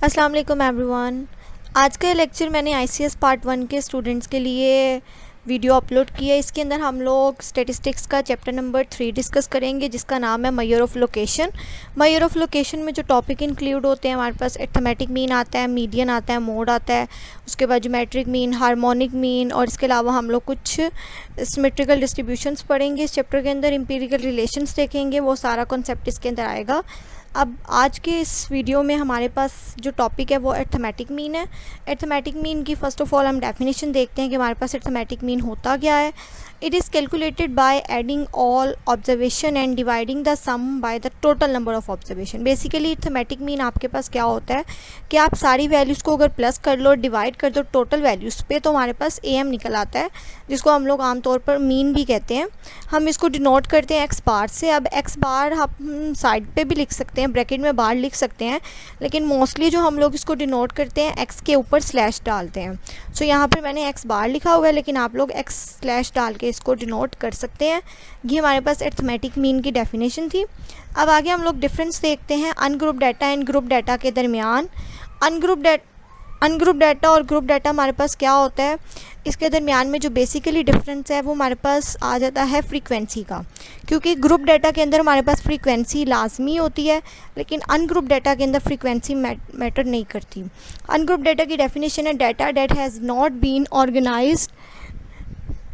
अस्सलाम वालेकुम एवरीवन। आज का लेक्चर मैंने आईसीएस पार्ट 1 के स्टूडेंट्स के लिए वीडियो अपलोड की है। इसके अंदर हम लोग स्टैटिस्टिक्स का चैप्टर नंबर 3 डिस्कस करेंगे, जिसका नाम है measure of location. Measure of location में जो टॉपिक इंक्लूड होते हैं, हमारे पास अरिथमेटिक मीन आता है, मीडियन आता है, मोड आता है, उसके बाद ज्योमेट्रिक मीन, हार्मोनिक मीन, और इसके अलावा हम लोग कुछ सिमेट्रिकल डिस्ट्रीब्यूशंस पढ़ेंगे। इस चैप्टर के अंदर एम्पिरिकल रिलेशंस देखेंगे, वो सारा कॉन्सेप्ट इसके अंदर आएगा। अब आज के इस वीडियो में हमारे पास जो टॉपिक है वो अरिथमेटिक मीन है। अरिथमेटिक मीन की फ़र्स्ट ऑफ ऑल हम डेफिनेशन देखते हैं कि हमारे पास अरिथमेटिक मीन होता क्या है। It is calculated by adding all observation and dividing the sum by the total number of observation. Basically arithmetic mean आपके पास क्या होता है कि आप सारी वैल्यूज़ को अगर प्लस कर लो, डिवाइड कर दो टोटल वैल्यूज़ पे, तो हमारे पास AM निकल आता है, जिसको हम लोग आमतौर पर मीन भी कहते हैं। हम इसको डिनोट करते हैं एक्स बार से। अब एक्स बार हम साइड पे भी लिख सकते हैं, ब्रैकेट में बार लिख सकते हैं, लेकिन मोस्टली जो हम लोग इसको डिनोट करते हैं एक्स के ऊपर स्लैश डालते हैं। सो यहाँ पर मैंने एक्स बार लिखा हुआ है, लेकिन आप लोग एक्स स्लैश डाल के इसको डिनोट कर सकते हैं। ये हमारे पास अरिथमेटिक मीन की डेफिनेशन थी। अब आगे हम लोग डिफरेंस देखते हैं ungroup data and group data के दरमियान। अनग्रुप डाटा और ग्रुप डाटा हमारे पास क्या होता है, इसके दरमियान में जो बेसिकली डिफरेंस है वो हमारे पास आ जाता है फ्रीक्वेंसी का। क्योंकि ग्रुप डाटा के अंदर हमारे पास फ्रीक्वेंसी लाजमी होती है, लेकिन अनग्रुप डाटा के अंदर फ्रीक्वेंसी मैटर नहीं करती। अनग्रुप डाटा की डेफिनेशन है data that has not been organised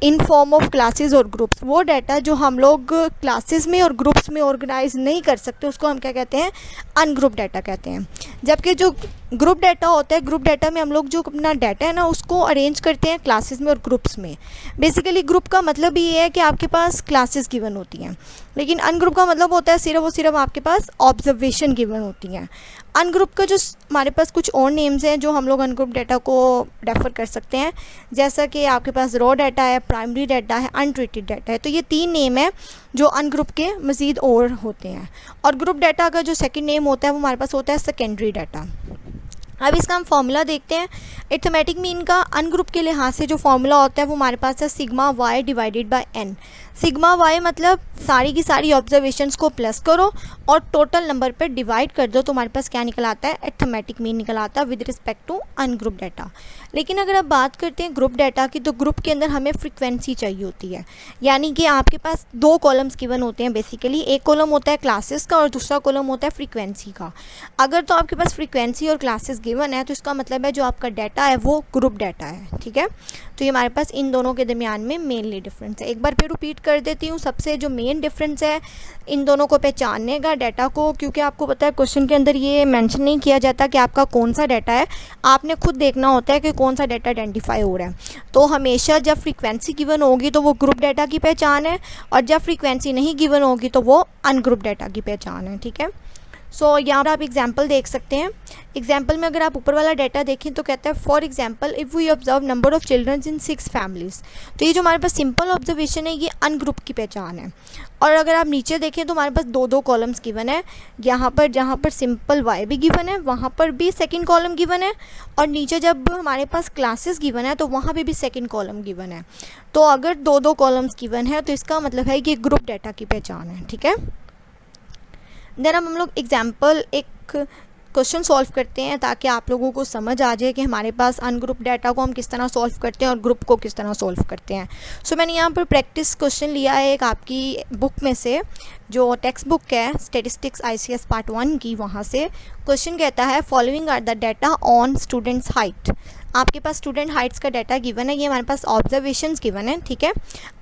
in form of classes और ग्रुप्स। वो डाटा जो हम लोग क्लासेस में और ग्रुप्स में ऑर्गेनाइज नहीं कर सकते, उसको हम क्या कहते हैं, अनग्रुप डाटा कहते हैं। जबकि जो ग्रुप डाटा होता है, ग्रुप डाटा में हम लोग जो अपना डाटा है ना, उसको अरेंज करते हैं क्लासेस में और ग्रुप्स में। बेसिकली ग्रुप का मतलब ये है कि आपके पास क्लासेस गिवन होती हैं, लेकिन अनग्रुप का मतलब होता है सिर्फ और सिर्फ आपके पास ऑब्जर्वेशन गिवन होती हैं। अनग्रुप का जो हमारे पास कुछ और नेम्स हैं जो हम लोग अनग्रुप डाटा को रेफ़र कर सकते हैं, जैसा कि आपके पास रॉ डाटा है, प्राइमरी डाटा है, अनट्रीटेड डाटा है। तो ये 3 नेम है जो अनग्रुप के मज़ीद और होते हैं। और ग्रुप डाटा का जो सेकंड नेम होता है वो हमारे पास होता है सेकेंडरी डाटा। अब इसका हम फॉर्मूला देखते हैं। अरिथमेटिक मीन का अनग्रुप के लिहाज से जो फॉर्मूला होता है वो हमारे पास है sigma y divided by n। Sigma y मतलब सारी की सारी ऑब्जर्वेशंस को प्लस करो और टोटल नंबर पर डिवाइड कर दो, तो हमारे पास क्या निकल आता है, अरिथमेटिक मीन निकल आता है with respect to ungroup data. लेकिन अगर आप बात करते हैं ग्रुप डाटा की, तो ग्रुप के अंदर हमें फ्रीक्वेंसी चाहिए होती है। यानी कि आपके पास 2 कॉलम्स गिवन होते हैं बेसिकली। एक कॉलम होता है क्लासेस का और दूसरा कॉलम होता है फ्रीक्वेंसी का। अगर तो आपके पास फ्रीक्वेंसी और क्लासेस गिवन है, तो इसका मतलब है जो आपका डाटा है वो ग्रुप डाटा है। ठीक है, तो ये हमारे पास इन दोनों के दरमियान में मेनली डिफरेंस है। एक बार फिर रिपीट कर देती हूँ। सबसे जो मेन डिफरेंस है इन दोनों को पहचानने का, डाटा को, क्योंकि आपको पता है क्वेश्चन के अंदर ये मेंशन नहीं किया जाता कि आपका कौन सा डाटा है, आपने खुद देखना होता है कि कौन सा डाटा आइडेंटिफाई हो रहा है। तो हमेशा जब फ्रीक्वेंसी गिवन होगी तो वो ग्रुप डाटा की पहचान है, और जब फ्रीक्वेंसी नहीं गिवन होगी तो वो अनग्रुप डाटा की पहचान है। ठीक है, सो यहाँ पर आप एग्जाम्पल देख सकते हैं। एग्जाम्पल में अगर आप ऊपर वाला डाटा देखें तो कहता है for example if we observe number of childrens in 6 families. तो ये जो हमारे पास सिंपल ऑब्जर्वेशन है ये अनग्रुप की पहचान है। और अगर आप नीचे देखें तो हमारे पास 2 कॉलम्स गिवन है। यहाँ पर जहाँ पर सिंपल वाई भी गिवन है, वहाँ पर भी सेकंड कॉलम गिवन है, और नीचे जब हमारे पास क्लासेस गिवन है तो वहाँ पे भी सेकंड कॉलम गिवन है। तो अगर 2 कॉलम्स गिवन है तो इसका मतलब है कि ग्रुप डाटा की पहचान है। ठीक है, देन हम लोग एग्जाम्पल एक क्वेश्चन सॉल्व करते हैं ताकि आप लोगों को समझ आ जाए कि हमारे पास अनग्रुप डाटा को हम किस तरह सॉल्व करते हैं और ग्रुप को किस तरह सॉल्व करते हैं। सो मैंने यहाँ पर प्रैक्टिस क्वेश्चन लिया है एक आपकी बुक में से, जो टेक्स्ट बुक है स्टैटिस्टिक्स आईसीएस पार्ट 1 की। वहाँ से क्वेश्चन कहता है following are the data on students height. आपके पास स्टूडेंट हाइट्स का डाटा गिवन है, ये हमारे पास ऑब्जर्वेशंस गिवन है। ठीक है,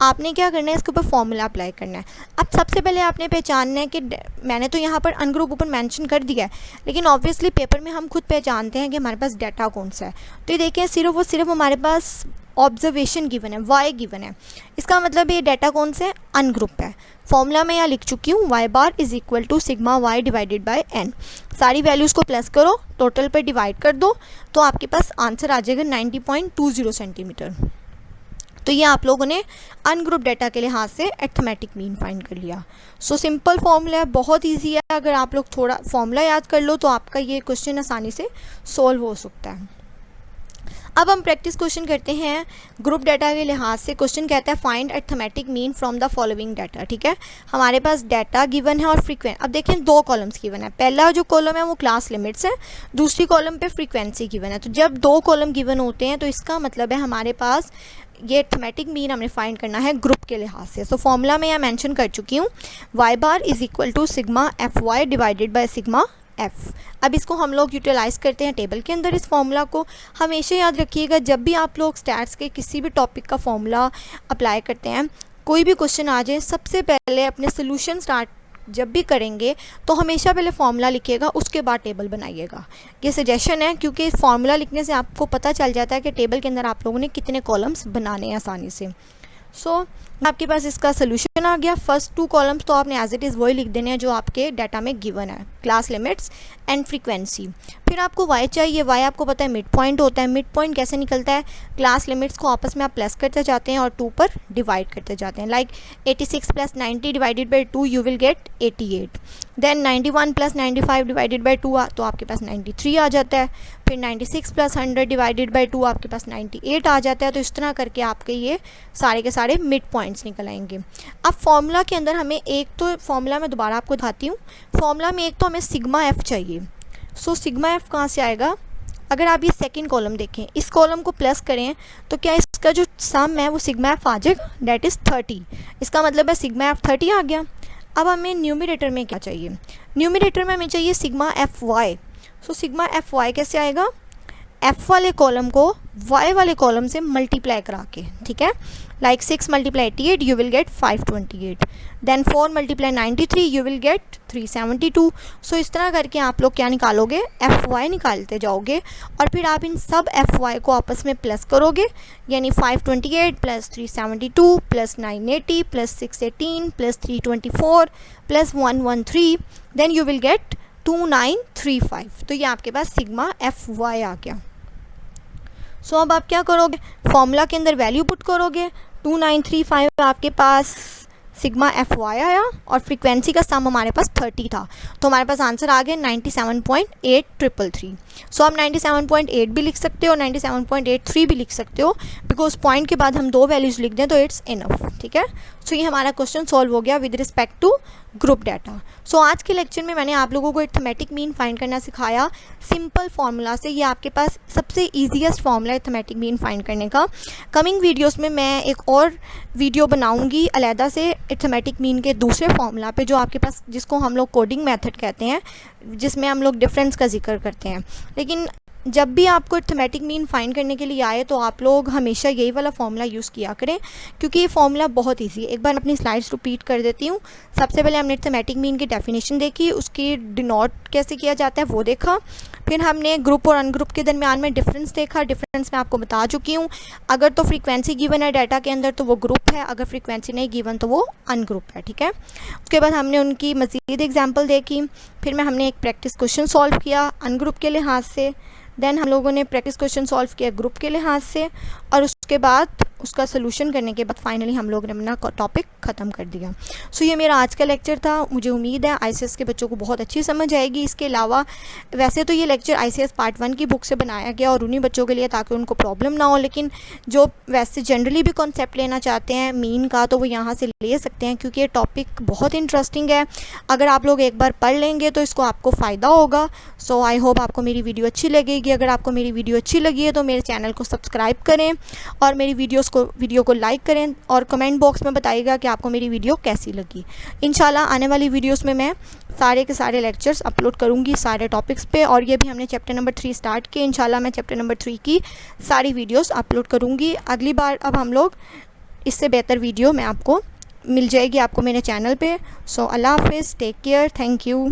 आपने क्या करना है, इसके ऊपर फॉर्मूला अप्लाई करना है। अब सबसे पहले आपने पहचानना है कि मैंने तो यहाँ पर अनग्रुप ऊपर मेंशन कर दिया है, लेकिन ऑब्वियसली पेपर में हम खुद पहचानते हैं कि हमारे पास डाटा कौन सा है। तो ये देखिए सिर्फ और सिर्फ हमारे पास ऑब्जर्वेशन गिवन है, वाई गिवन है। इसका मतलब ये डाटा कौन से, अनग्रुप है। फॉर्मूला मैं यहाँ लिख चुकी हूँ, y bar is equal to sigma y divided by n। सारी वैल्यूज़ को प्लस करो, टोटल पे डिवाइड कर दो, तो आपके पास आंसर आ जाएगा 90.20 सेंटीमीटर। तो ये आप लोगों ने अनग्रुप डाटा के लिहाज से अरिथमेटिक मीन फाइंड कर लिया। सो सिंपल फॉर्मूला है, बहुत ईजी है। अगर आप लोग थोड़ा फॉर्मूला याद कर लो तो आपका ये क्वेश्चन आसानी से सॉल्व हो सकता है। अब हम प्रैक्टिस क्वेश्चन करते हैं ग्रुप डाटा के लिहाज से। क्वेश्चन कहता है find arithmetic mean from the following data. ठीक है, हमारे पास डाटा गिवन है और फ्रीक्वेंट। अब देखें दो कॉलम्स गिवन है, पहला जो कॉलम है वो क्लास लिमिट्स है, दूसरी कॉलम पे फ्रीक्वेंसी गिवन है। तो जब दो कॉलम गिवन होते हैं तो इसका मतलब है हमारे पास ये अरिथमेटिक मीन हमने फाइंड करना है ग्रुप के लिहाज से। सो फॉर्मूला में यहाँ मेंशन कर चुकी हूँ, y bar is equal to sigma f y divided by sigma f. अब इसको हम लोग यूटिलाइज़ करते हैं टेबल के अंदर। इस फॉर्मूला को हमेशा याद रखिएगा, जब भी आप लोग स्टैट्स के किसी भी टॉपिक का फॉर्मूला अप्लाई करते हैं, कोई भी क्वेश्चन आ जाए, सबसे पहले अपने सोल्यूशन स्टार्ट जब भी करेंगे तो हमेशा पहले फॉर्मूला लिखिएगा, उसके बाद टेबल बनाइएगा। ये सजेशन है, क्योंकि फॉर्मूला लिखने से आपको पता चल जाता है कि टेबल के अंदर आप लोगों ने कितने कॉलम्स बनाने हैं आसानी से। सो आपके पास इसका सोल्यूशन आ गया। फर्स्ट टू कॉलम्स तो आपने एज इट इज़ वही लिख देने हैं जो आपके डाटा में गिवन है, क्लास लिमिट्स एंड फ्रीक्वेंसी। फिर आपको वाई चाहिए, वाई आपको पता है मिड पॉइंट होता है। मिड पॉइंट कैसे निकलता है, क्लास लिमिट्स को आपस में आप प्लस करते जाते हैं और 2 पर डिवाइड करते जाते हैं। Like 86 plus 90 divided by 2 you will get 88। Then 91 plus 95 divided by 2 तो आपके पास 93 आ जाता है। फिर 96 प्लस 100 डिवाइडेड बाई 2 आपके पास 98 आ जाता है। तो इस तरह करके आपके ये सारे के सारे मिड पॉइंट्स निकल आएंगे। अब फॉर्मूला के अंदर हमें एक तो फॉर्मूला मैं दोबारा आपको दिखाती हूँ, फॉर्मूला में एक तो हमें सिग्मा एफ चाहिए। सो सिग्मा एफ कहाँ से आएगा, अगर आप ये सेकंड कॉलम देखें, इस कॉलम को प्लस करें तो क्या इसका जो सम है वो सिग्मा एफ आ जाएगा, डेट इज़ 30। इसका मतलब है सिग्मा एफ 30 आ गया। अब हमें न्यूमरेटर में क्या चाहिए, न्यूमरेटर में हमें चाहिए sigma f y. So sigma f y कैसे आएगा, एफ वाले कॉलम को वाई वाले कॉलम से मल्टीप्लाई करा के। ठीक है, like 6 multiply 88 you will get 528। Then 4 multiply 93 you will get 372। So इस तरह करके आप लोग क्या निकालोगे, एफ वाई निकालते जाओगे और फिर आप इन सब एफ वाई को आपस में प्लस करोगे, यानी 528 plus 372 plus 980 plus 618 plus 324 plus 113, then you will get 2935। तो ये आपके पास सिग्मा एफ वाई आ गया। सो अब आप क्या करोगे, फॉर्मूला के अंदर वैल्यू पुट करोगे, 2935 आपके पास सिग्मा एफ वाई आया और फ्रीक्वेंसी का सम हमारे पास 30 था। तो हमारे पास आंसर आ गया 97.8333। सो आप 97.8 भी लिख सकते हो, 97.83 भी लिख सकते हो, बिकॉज पॉइंट के बाद हम 2 वैल्यूज़ लिख दें तो इट्स इनफ। ठीक है, सो ये हमारा क्वेश्चन सॉल्व हो गया with respect to group data. So आज के लेक्चर में मैंने आप लोगों को अरिथमेटिक मीन फाइंड करना सिखाया सिंपल फार्मूला से। ये आपके पास सबसे ईजीएस्ट फार्मूला है अरिथमेटिक मीन फाइंड करने का। कमिंग वीडियोस में मैं एक और वीडियो बनाऊंगी अलहदा से अरिथमेटिक मीन के दूसरे फार्मूला पे, जो आपके पास जिसको हम लोग कोडिंग मेथड कहते हैं, जिसमें हम लोग डिफरेंस का जिक्र करते हैं। लेकिन जब भी आपको अरिथमेटिक मीन फाइंड करने के लिए आए तो आप लोग हमेशा यही वाला फार्मूला यूज़ किया करें, क्योंकि ये फार्मूला बहुत इजी है। एक बार अपनी स्लाइड्स रिपीट कर देती हूँ। सबसे पहले हमने अरिथमेटिक मीन की डेफिनेशन देखी, उसकी डिनोट कैसे किया जाता है वो देखा। फिर हमने ग्रुप और अनग्रुप के दरमियान में डिफरेंस देखा, डिफरेंस मैं आपको बता चुकी हूँ। अगर तो फ्रीक्वेंसी गिवन है डाटा के अंदर तो वो ग्रुप है, अगर फ्रीक्वेंसी नहीं गिवन तो वो अनग्रुप है। ठीक है, उसके बाद हमने उनकी मज़ीद एग्जाम्पल देखी। फिर हमने एक प्रैक्टिस क्वेश्चन सॉल्व किया अनग्रुप के लिहाज से। देन हम लोगों ने प्रैक्टिस क्वेश्चन सॉल्व किया ग्रुप के लिहाज से, और उसके बाद उसका सोल्यूशन करने के बाद फाइनली हम लोगों ने अपना टॉपिक ख़त्म कर दिया। सो ये मेरा आज का लेक्चर था। मुझे उम्मीद है आईसीएस के बच्चों को बहुत अच्छी समझ आएगी। इसके अलावा वैसे तो ये लेक्चर आईसीएस पार्ट 1 की बुक से बनाया गया और उन्हीं बच्चों के लिए ताकि उनको प्रॉब्लम ना हो, लेकिन जो वैसे जनरली भी कॉन्सेप्ट लेना चाहते हैं मीन का तो वो यहाँ से ले सकते हैं, क्योंकि ये टॉपिक बहुत इंटरेस्टिंग है। अगर आप लोग एक बार पढ़ लेंगे तो इसको आपको फ़ायदा होगा। सो आई होप आपको मेरी वीडियो अच्छी लगेगी। अगर आपको मेरी वीडियो अच्छी लगी है तो मेरे चैनल को सब्सक्राइब करें और मेरी वीडियो को लाइक करें और कमेंट बॉक्स में बताइएगा कि आपको मेरी वीडियो कैसी लगी। इंशाल्लाह आने वाली वीडियोस में मैं सारे के सारे लेक्चर्स अपलोड करूंगी सारे टॉपिक्स पे, और ये भी हमने चैप्टर नंबर 3 स्टार्ट किया। इंशाल्लाह मैं चैप्टर नंबर 3 की सारी वीडियोस अपलोड करूंगी अगली बार। अब हम लोग इससे बेहतर वीडियो में आपको मिल जाएगी आपको मेरे चैनल पे। सो अल्लाह हाफिज़, टेक केयर, थैंक यू।